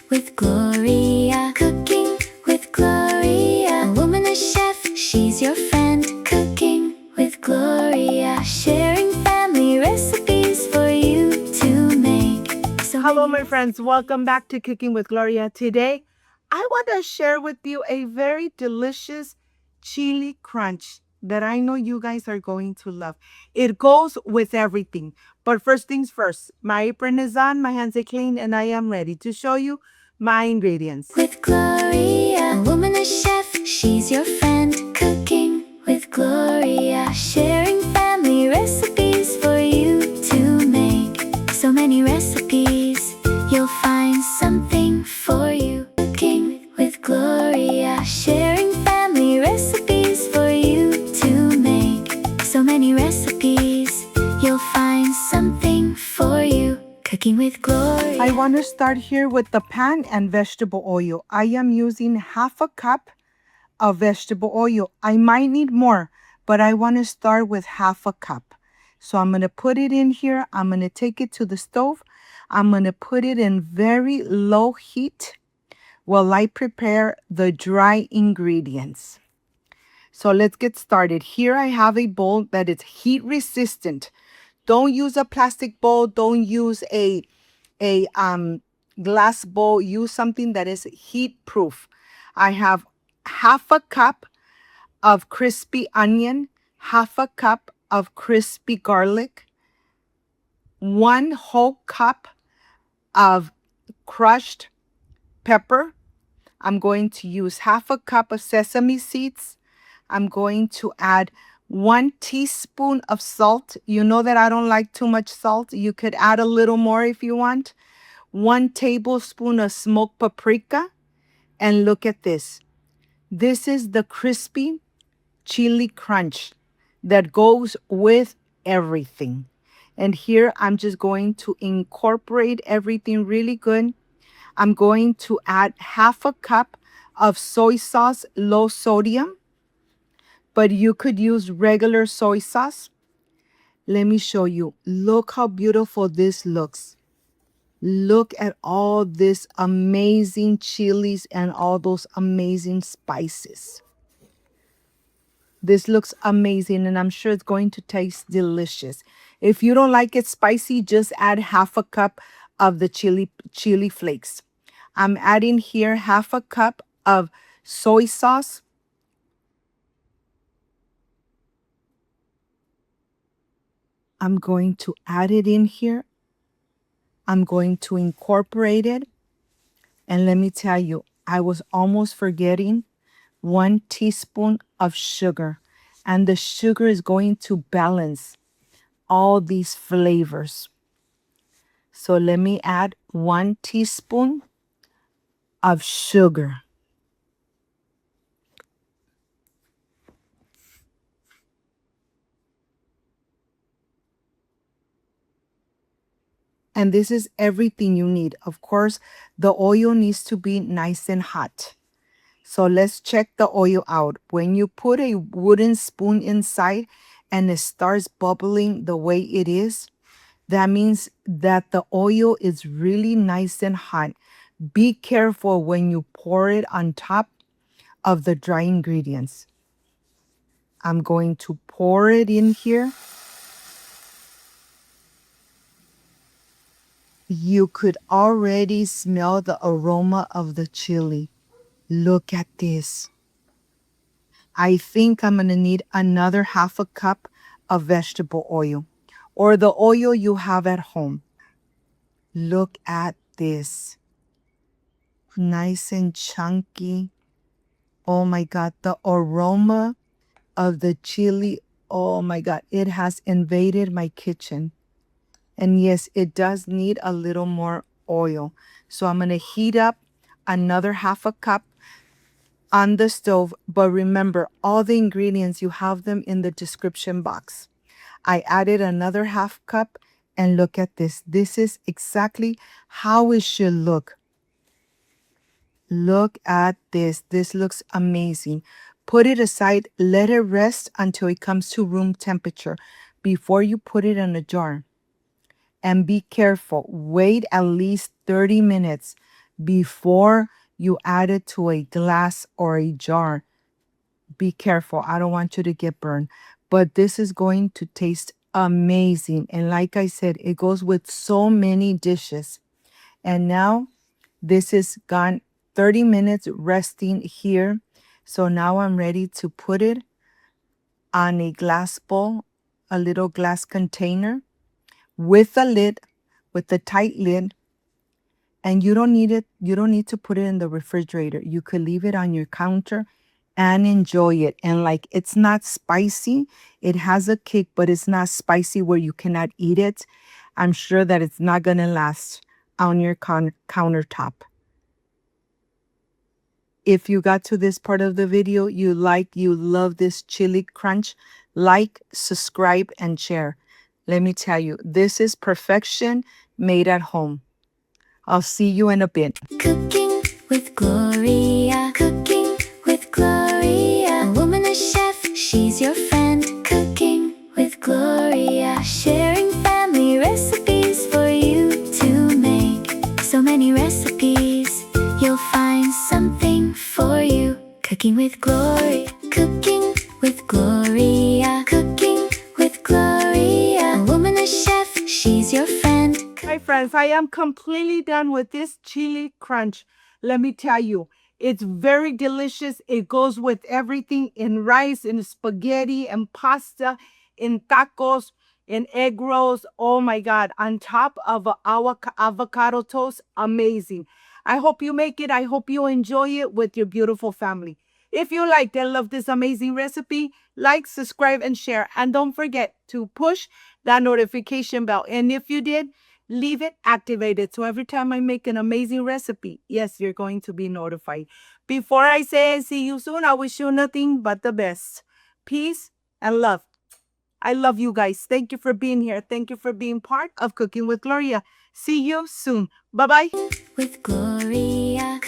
with Gloria. Cooking with Gloria. A woman, a chef, she's your friend. Cooking with Gloria. Sharing family recipes for you to make. Hello, my friends. Welcome back to Cooking with Gloria. Today, I want to share with you a very delicious chili crunch that I know you guys are going to love. It goes with everything. But first things first, my apron is on, my hands are clean, and I am ready to show you my ingredients. With Gloria, a woman, a chef, she's your friend. Cooking with Gloria. Sharing family recipes for you to make. So many recipes, you'll find something for you. Cooking with Gloria. Sharing family recipes for you to make. So many recipes, you'll find something for you. Cooking with Gloria. I want to start here with the pan and vegetable oil. I am using half a cup of vegetable oil. I might need more, but I want to start with half a cup. So I'm going to put it in here. I'm going to take it to the stove. I'm going to put it in very low heat while I prepare the dry ingredients. So let's get started. Here I have a bowl that is heat resistant. Don't use a plastic bowl. Don't use a glass bowl. Use something that is heat proof. I have half a cup of crispy onion, half a cup of crispy garlic, 1 whole cup of crushed pepper. I'm going to use half a cup of sesame seeds. I'm going to add 1 teaspoon of salt. You know that I don't like too much salt. You could add a little more if you want. 1 tablespoon of smoked paprika. And look at this. This is the crispy chili crunch that goes with everything. And here I'm just going to incorporate everything really good. I'm going to add half a cup of soy sauce, low sodium, but you could use regular soy sauce. Let me show you. Look how beautiful this looks. Look at all this amazing chilies and all those amazing spices. This looks amazing, and I'm sure it's going to taste delicious. If you don't like it spicy, just add half a cup of the chili flakes. I'm adding here half a cup of soy sauce. I'm going to add it in here. I'm going to incorporate it. And let me tell you, I was almost forgetting 1 teaspoon of sugar. And the sugar is going to balance all these flavors. So let me add 1 teaspoon of sugar. And this is everything you need. Of course, the oil needs to be nice and hot. So let's check the oil out. When you put a wooden spoon inside and it starts bubbling the way it is, that means that the oil is really nice and hot. Be careful when you pour it on top of the dry ingredients. I'm going to pour it in here. You could already smell the aroma of the chili. Look at this. I think I'm going to need another half a cup of vegetable oil or the oil you have at home. Look at this. Nice and chunky. Oh my God, the aroma of the chili. Oh my God, it has invaded my kitchen. And yes, it does need a little more oil. So I'm going to heat up another half a cup on the stove. But remember, all the ingredients, you have them in the description box. I added another half cup, and look at this. This is exactly how it should look. Look at this. This looks amazing. Put it aside. Let it rest until it comes to room temperature before you put it in a jar. And be careful. Wait at least 30 minutes. before you add it to a glass or a jar. Be careful. I don't want you to get burned. But this is going to taste amazing. And like I said, it goes with so many dishes. And now this is gone 30 minutes resting here. So now I'm ready to put it on a glass bowl, a little glass container with a lid, with a tight lid. And you don't need to put it in the refrigerator. You could leave it on your counter and enjoy it. And like, it's not spicy. It has a kick, but it's not spicy where you cannot eat it. I'm sure that it's not gonna last on your countertop. If you got to this part of the video, you love this chili crunch, like, subscribe, and share. Let me tell you, this is perfection made at home. I'll see you in a bit. Cooking with Gloria. Cooking with Gloria. A woman, a chef, she's your friend. Cooking with Gloria. Sharing family recipes for you to make. So many recipes, you'll find something for you. Cooking with Gloria. Cooking with Gloria. Cooking with Gloria. A woman, a chef, she's your friend. Hi friends, I am completely done with this chili crunch. Let me tell you, it's very delicious. It goes with everything, in rice, in spaghetti, and pasta, in tacos, in egg rolls. Oh my God, on top of our avocado toast, amazing. I hope you make it. I hope you enjoy it with your beautiful family. If you liked and love this amazing recipe, like, subscribe, and share. And don't forget to push that notification bell. And if you did, leave it activated. So every time I make an amazing recipe, yes, you're going to be notified. Before I say see you soon, I wish you nothing but the best. Peace and love. I love you guys. Thank you for being here. Thank you for being part of Cooking with Gloria. See you soon. Bye-bye. With Gloria.